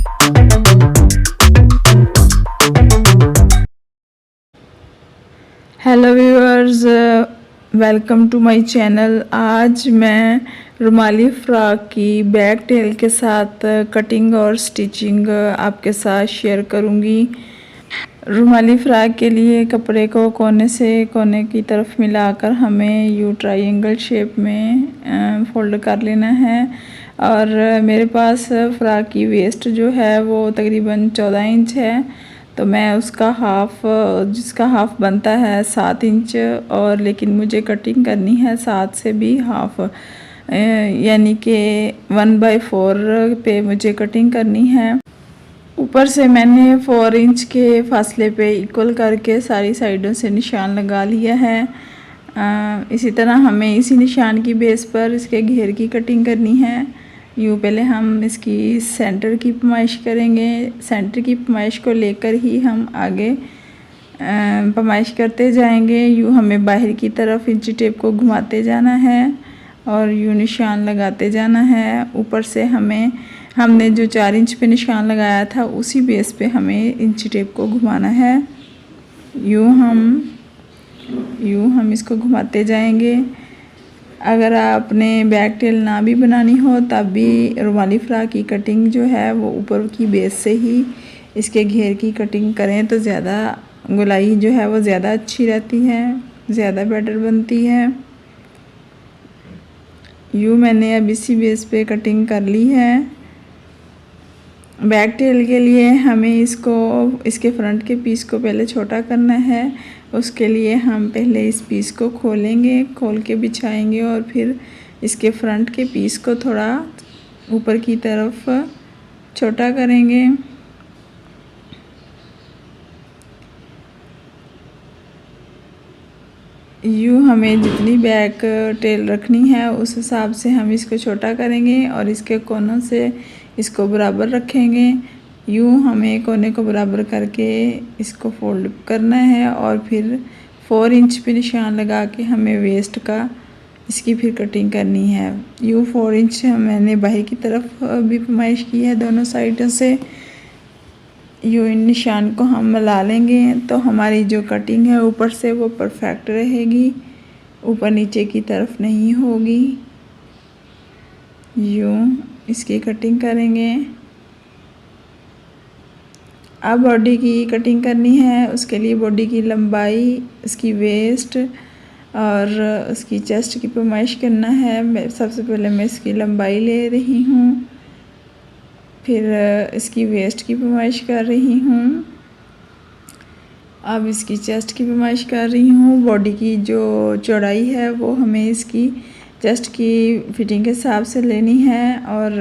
Hello viewers, welcome to my channel. आज मैं रुमाली फ्रॉक की बैक टेल के साथ कटिंग और स्टिचिंग आपके साथ शेयर करूंगी। रुमाली फ्रॉक के लिए कपड़े को कोने से कोने की तरफ मिलाकर हमें यू ट्रायंगल शेप में फोल्ड कर लेना है। और मेरे पास फ्रॉक की वेस्ट जो है वो तकरीबन 14 इंच है, तो मैं उसका जिसका हाफ़ बनता है 7 इंच, और लेकिन मुझे कटिंग करनी है 7 से भी हाफ़, यानी कि 1/4 पे मुझे कटिंग करनी है। ऊपर से मैंने 4 इंच के फासले पे इक्वल करके सारी साइडों से निशान लगा लिया है। इसी तरह हमें इसी निशान की बेस पर इसके घेर की कटिंग करनी है। यूँ पहले हम इसकी सेंटर की पैमाइश करेंगे। सेंटर की पैमाइश को लेकर ही हम आगे पैमाइश करते जाएंगे। यूँ हमें बाहर की तरफ इंची टेप को घुमाते जाना है और यूँ निशान लगाते जाना है। ऊपर से हमने जो 4 इंच पे निशान लगाया था उसी बेस पे हमें इंची टेप को घुमाना है। यूँ हम इसको घुमाते जाएंगे। अगर आपने बैक टेल ना भी बनानी हो तब भी रुमाली फ्रॉक की कटिंग जो है वो ऊपर की बेस से ही इसके घेर की कटिंग करें तो ज़्यादा गोलाई जो है वो ज़्यादा अच्छी रहती है, ज़्यादा बेटर बनती है। यूँ मैंने अब इसी बेस पे कटिंग कर ली है। बैक टेल के लिए हमें इसके फ्रंट के पीस को पहले छोटा करना है। उसके लिए हम पहले इस पीस को खोलेंगे, खोल के बिछाएंगे और फिर इसके फ्रंट के पीस को थोड़ा ऊपर की तरफ छोटा करेंगे। यूँ हमें जितनी बैक टेल रखनी है उस हिसाब से हम इसको छोटा करेंगे और इसके कोनों से इसको बराबर रखेंगे। यूँ हमें कोने को बराबर करके इसको फोल्ड करना है और फिर 4 इंच पे निशान लगा के हमें वेस्ट का इसकी फिर कटिंग करनी है। यूँ 4 इंच मैंने बाहर की तरफ भी पैमाइश की है दोनों साइडों से। यूँ इन निशान को हम मिला लेंगे तो हमारी जो कटिंग है ऊपर से वो परफेक्ट रहेगी, ऊपर नीचे की तरफ नहीं होगी। यूँ इसकी कटिंग करेंगे। अब बॉडी की कटिंग करनी है। उसके लिए बॉडी की लंबाई, इसकी वेस्ट और उसकी चेस्ट की पैमाइश करना है। सबसे पहले मैं इसकी लंबाई ले रही हूँ, फिर इसकी वेस्ट की पैमाइश कर रही हूँ, अब इसकी चेस्ट की पैमाइश कर रही हूँ। बॉडी की जो चौड़ाई है वो हमें इसकी चेस्ट की फिटिंग के हिसाब से लेनी है और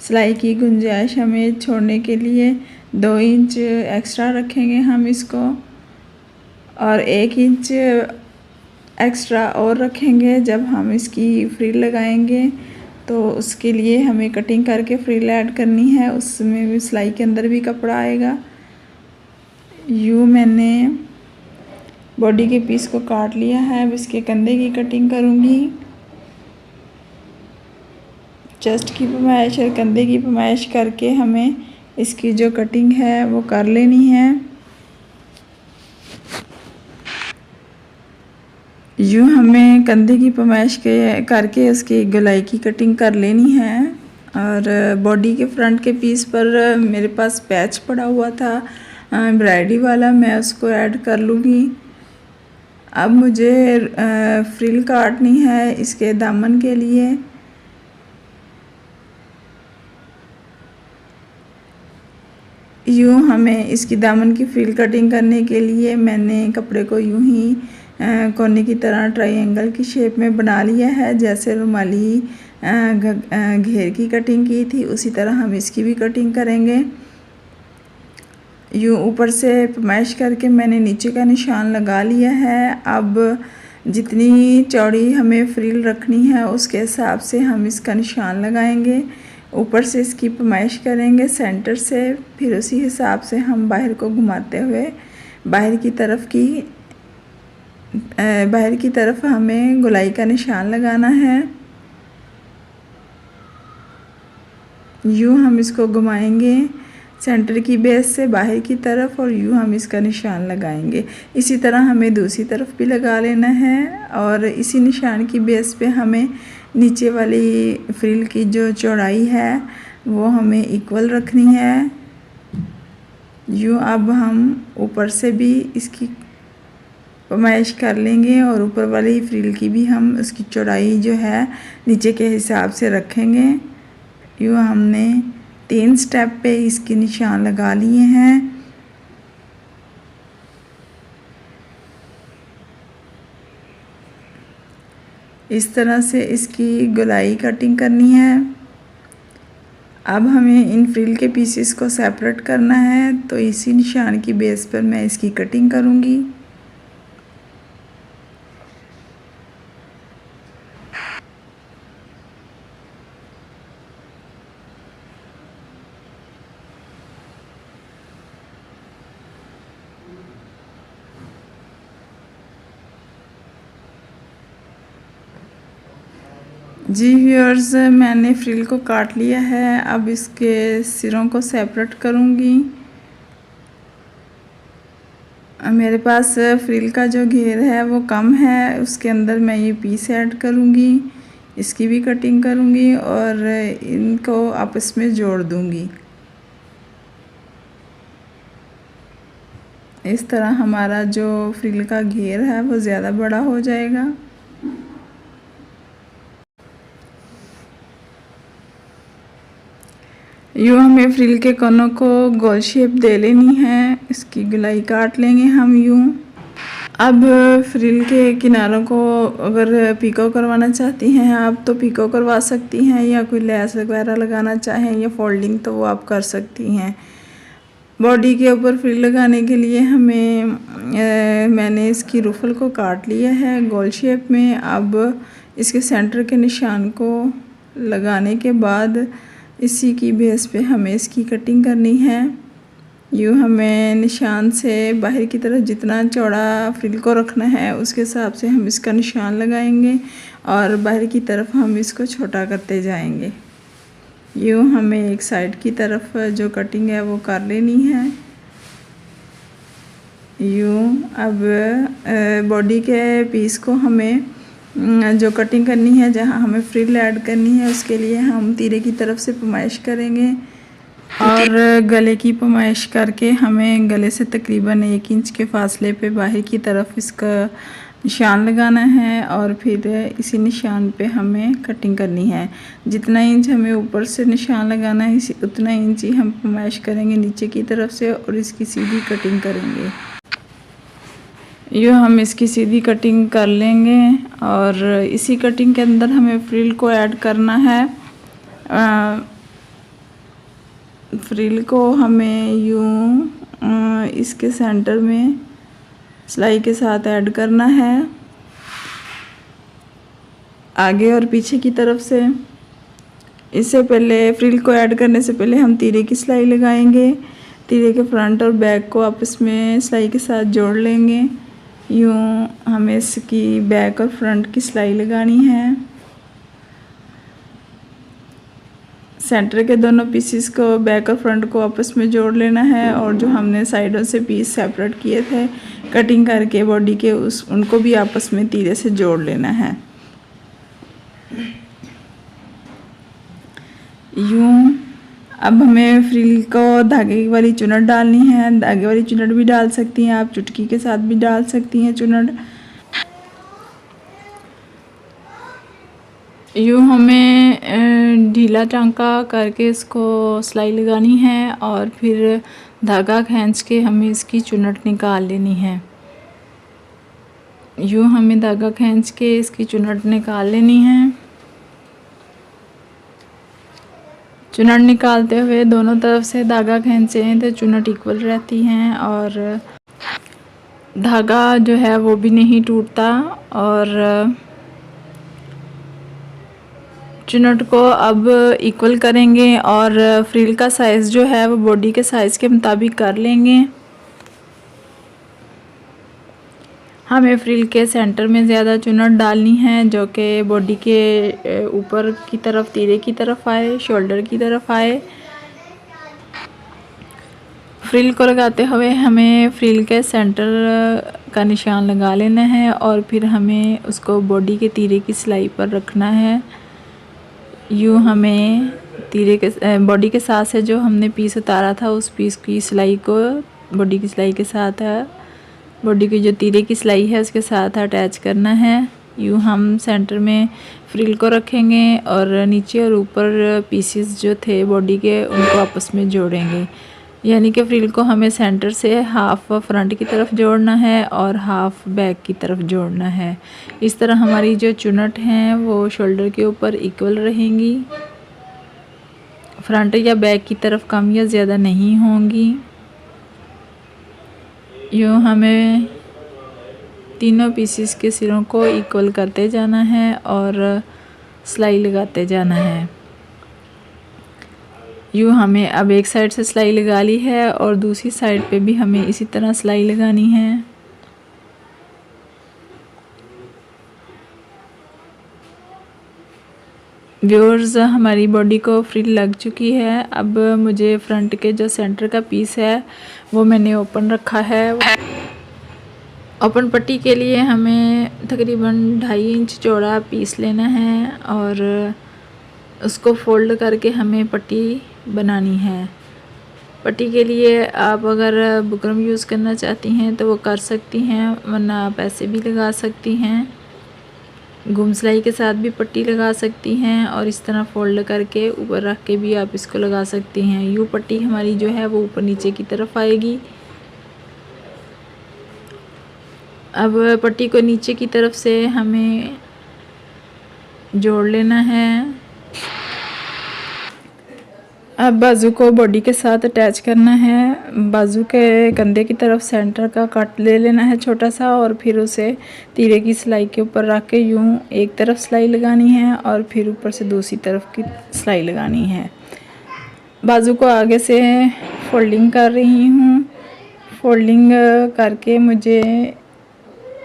सिलाई की गुंजाइश हमें छोड़ने के लिए 2 इंच एक्स्ट्रा रखेंगे हम इसको, और 1 इंच एक्स्ट्रा और रखेंगे जब हम इसकी फ्रिल लगाएंगे। तो उसके लिए हमें कटिंग करके फ्रिल ऐड करनी है, उसमें भी सिलाई के अंदर भी कपड़ा आएगा। यूँ मैंने बॉडी के पीस को काट लिया है। अब इसके कंधे की कटिंग करूँगी। चेस्ट की पैमाइश और कंधे की पैमाइश करके हमें इसकी जो कटिंग है वो कर लेनी है। यूँ हमें कंधे की पैमाइश करके उसकी गोलाई की कटिंग कर लेनी है। और बॉडी के फ्रंट के पीस पर मेरे पास पैच पड़ा हुआ था एम्ब्रॉयडरी वाला, मैं उसको ऐड कर लूँगी। अब मुझे फ्रिल काटनी है इसके दामन के लिए। यूँ हमें इसकी दामन की फ्रिल कटिंग करने के लिए मैंने कपड़े को यूँ ही कोने की तरह ट्रायंगल की शेप में बना लिया है। जैसे रुमाली घेर की कटिंग की थी उसी तरह हम इसकी भी कटिंग करेंगे। यूँ ऊपर से पैमाइश करके मैंने नीचे का निशान लगा लिया है। अब जितनी चौड़ी हमें फ्रिल रखनी है उसके हिसाब से हम इसका निशान लगाएंगे। ऊपर से इसकी पैमाइश करेंगे सेंटर से, फिर उसी हिसाब से हम बाहर को घुमाते हुए बाहर की तरफ हमें गोलाई का निशान लगाना है। यूँ हम इसको घुमाएंगे सेंटर की बेस से बाहर की तरफ और यूँ हम इसका निशान लगाएंगे। इसी तरह हमें दूसरी तरफ भी लगा लेना है और इसी निशान की बेस पे हमें नीचे वाली फ्रिल की जो चौड़ाई है वो हमें इक्वल रखनी है। यूँ अब हम ऊपर से भी इसकी पैमाइश कर लेंगे और ऊपर वाली फ्रिल की भी हम उसकी चौड़ाई जो है नीचे के हिसाब से रखेंगे। यूँ हमने 3 स्टेप पे इसके निशान लगा लिए हैं। इस तरह से इसकी गोलाई कटिंग करनी है। अब हमें इन फ्रिल के पीसेस को सेपरेट करना है, तो इसी निशान की बेस पर मैं इसकी कटिंग करूँगी। जी व्यूअर्स, मैंने फ्रिल को काट लिया है। अब इसके सिरों को सेपरेट करूँगी। मेरे पास फ्रिल का जो घेर है वो कम है, उसके अंदर मैं ये पीस ऐड करूँगी, इसकी भी कटिंग करूँगी और इनको आपस में जोड़ दूँगी। इस तरह हमारा जो फ्रिल का घेर है वो ज़्यादा बड़ा हो जाएगा। यूँ हमें फ्रिल के कोनों को गोल शेप दे लेनी है, इसकी गोलाई काट लेंगे हम यूँ। अब फ्रिल के किनारों को अगर पिको करवाना चाहती हैं आप तो पिको करवा सकती हैं, या कोई लेस वगैरह लगाना चाहें या फोल्डिंग तो वो आप कर सकती हैं। बॉडी के ऊपर फ्रिल लगाने के लिए मैंने इसकी रुफल को काट लिया है गोल शेप में। अब इसके सेंटर के निशान को लगाने के बाद इसी की बेस पे हमें इसकी कटिंग करनी है। यूँ हमें निशान से बाहर की तरफ जितना चौड़ा फ्रिल को रखना है उसके हिसाब से हम इसका निशान लगाएंगे और बाहर की तरफ हम इसको छोटा करते जाएंगे। यूँ हमें एक साइड की तरफ जो कटिंग है वो कर लेनी है। यूँ अब बॉडी के पीस को हमें जो कटिंग करनी है, जहाँ हमें फ्रिल ऐड करनी है, उसके लिए हम तीरे की तरफ से पैमाइश करेंगे और गले की पैमाइश करके हमें गले से तकरीबन 1 इंच के फासले पे बाहर की तरफ इसका निशान लगाना है और फिर इसी निशान पे हमें कटिंग करनी है। जितना इंच हमें ऊपर से निशान लगाना है उतना इंच ही हम पैमाइश करेंगे नीचे की तरफ से और इसकी सीधी कटिंग करेंगे। यूँ हम इसकी सीधी कटिंग कर लेंगे और इसी कटिंग के अंदर हमें फ्रिल को ऐड करना है। फ्रिल को हमें यूँ इसके सेंटर में सिलाई के साथ ऐड करना है, आगे और पीछे की तरफ से। इससे पहले फ्रिल को ऐड करने से पहले हम तीरे की सिलाई लगाएंगे। तीरे के फ्रंट और बैक को आपस में सिलाई के साथ जोड़ लेंगे। यूँ हमें इसकी बैक और फ्रंट की सिलाई लगानी है। सेंटर के दोनों पीसेस को बैक और फ्रंट को आपस में जोड़ लेना है और जो हमने साइडों से पीस सेपरेट किए थे कटिंग करके बॉडी के उनको भी आपस में तीरे से जोड़ लेना है। यूँ अब हमें फ्रिल को धागे वाली चुनट डालनी है। धागे वाली चुनट भी डाल सकती हैं आप, चुटकी के साथ भी डाल सकती हैं चुनट। यूँ हमें ढीला टांका करके इसको सिलाई लगानी है और फिर धागा खींच के हमें इसकी चुनट निकाल लेनी है। यूँ हमें धागा खींच के इसकी चुनट निकाल लेनी है। चुनट निकालते हुए दोनों तरफ से धागा खींचें तो चुनट इक्वल रहती हैं और धागा जो है वो भी नहीं टूटता। और चुनट को अब इक्वल करेंगे और फ्रिल का साइज़ जो है वो बॉडी के साइज़ के मुताबिक कर लेंगे। हमें फ्रिल के सेंटर में ज़्यादा चुनट डालनी है जो कि बॉडी के ऊपर की तरफ तीरे की तरफ आए, शोल्डर की तरफ आए। फ्रिल को लगाते हुए हमें फ्रिल के सेंटर का निशान लगा लेना है और फिर हमें उसको बॉडी के तीरे की सिलाई पर रखना है। यूँ हमें तीरे के बॉडी के साथ से जो हमने पीस उतारा था उस पीस की सिलाई को बॉडी की सिलाई के साथ बॉडी की जो तीरे की सिलाई है उसके साथ अटैच करना है। यूँ हम सेंटर में फ्रिल को रखेंगे और नीचे और ऊपर पीसेस जो थे बॉडी के उनको आपस में जोड़ेंगे। यानी कि फ्रिल को हमें सेंटर से हाफ फ्रंट की तरफ जोड़ना है और हाफ बैक की तरफ जोड़ना है। इस तरह हमारी जो चुनट हैं वो शोल्डर के ऊपर इक्वल रहेंगी, फ्रंट या बैक की तरफ कम या ज़्यादा नहीं होंगी। यूँ हमें तीनों पीसेस के सिरों को इक्वल करते जाना है और सिलाई लगाते जाना है। यूँ हमें अब एक साइड से सिलाई लगा ली है और दूसरी साइड पे भी हमें इसी तरह सिलाई लगानी है। व्यूअर्स, हमारी बॉडी को फ्रिल लग चुकी है। अब मुझे फ्रंट के जो सेंटर का पीस है वो मैंने ओपन रखा है। ओपन पट्टी के लिए हमें तकरीबन 2.5 इंच चौड़ा पीस लेना है और उसको फोल्ड करके हमें पट्टी बनानी है। पट्टी के लिए आप अगर बुकरम यूज़ करना चाहती हैं तो वो कर सकती हैं, वरना आप ऐसे भी लगा सकती हैं। गुम सिलाई के साथ भी पट्टी लगा सकती हैं और इस तरह फोल्ड करके ऊपर रख के भी आप इसको लगा सकती हैं। यूँ पट्टी हमारी जो है वो ऊपर नीचे की तरफ आएगी। अब पट्टी को नीचे की तरफ से हमें जोड़ लेना है। अब बाजू को बॉडी के साथ अटैच करना है। बाजू के कंधे की तरफ सेंटर का कट ले लेना है छोटा सा और फिर उसे तीरे की सिलाई के ऊपर रख के यूँ एक तरफ सिलाई लगानी है और फिर ऊपर से दूसरी तरफ की सिलाई लगानी है। बाजू को आगे से फोल्डिंग कर रही हूँ। फोल्डिंग करके मुझे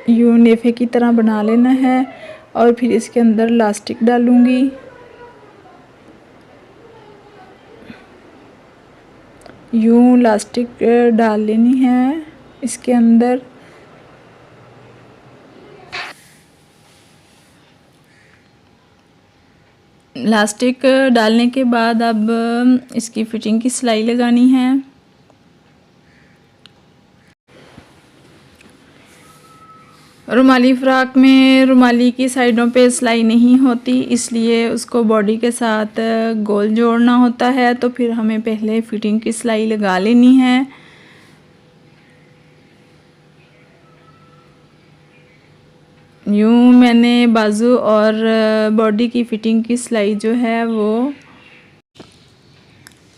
यूँ नेफे की तरह बना लेना है और फिर इसके अंदर इलास्टिक डालूँगी। यूँ इलास्टिक डाल लेनी है इसके अंदर। इलास्टिक डालने के बाद अब इसकी फिटिंग की सिलाई लगानी है। रुमाली फ्रॉक में रुमाली की साइडों पे सिलाई नहीं होती, इसलिए उसको बॉडी के साथ गोल जोड़ना होता है। तो फिर हमें पहले फिटिंग की सिलाई लगा लेनी है। यूँ मैंने बाजू और बॉडी की फिटिंग की सिलाई जो है वो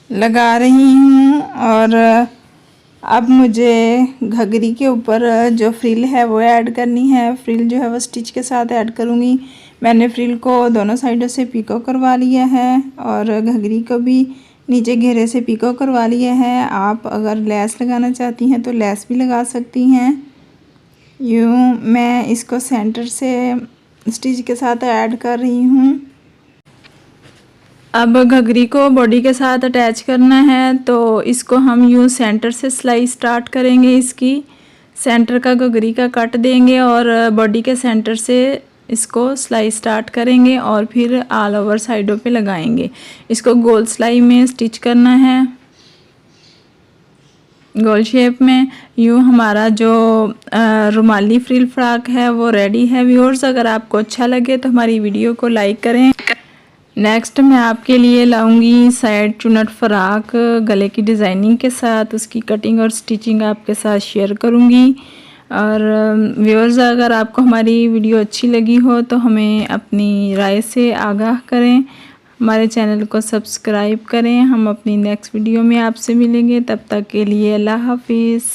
लगा रही हूँ और अब मुझे घघरी के ऊपर जो फ्रिल है वो ऐड करनी है। फ्रिल जो है वो स्टिच के साथ ऐड करूँगी। मैंने फ्रिल को दोनों साइडों से पिको करवा लिया है और घघरी को भी नीचे घेरे से पिको करवा लिया है। आप अगर लेस लगाना चाहती हैं तो लेस भी लगा सकती हैं। यूँ मैं इसको सेंटर से स्टिच के साथ ऐड कर रही हूँ। अब घघरी को बॉडी के साथ अटैच करना है तो इसको हम यूँ सेंटर से सिलाई स्टार्ट करेंगे। इसकी सेंटर का घघरी का कट देंगे और बॉडी के सेंटर से इसको सिलाई स्टार्ट करेंगे और फिर ऑल ओवर साइडों पे लगाएंगे। इसको गोल सिलाई में स्टिच करना है, गोल शेप में। यूँ हमारा जो रुमाली फ्रिल फ्रॉक है वो रेडी है। व्यूअर्स, अगर आपको अच्छा लगे तो हमारी वीडियो को लाइक करें। नेक्स्ट मैं आपके लिए लाऊंगी साइड चुनट फ्रॉक गले की डिज़ाइनिंग के साथ। उसकी कटिंग और स्टिचिंग आपके साथ शेयर करूंगी। और व्यूअर्स, अगर आपको हमारी वीडियो अच्छी लगी हो तो हमें अपनी राय से आगाह करें, हमारे चैनल को सब्सक्राइब करें। हम अपनी नेक्स्ट वीडियो में आपसे मिलेंगे, तब तक के लिए अल्लाह हाफिज़।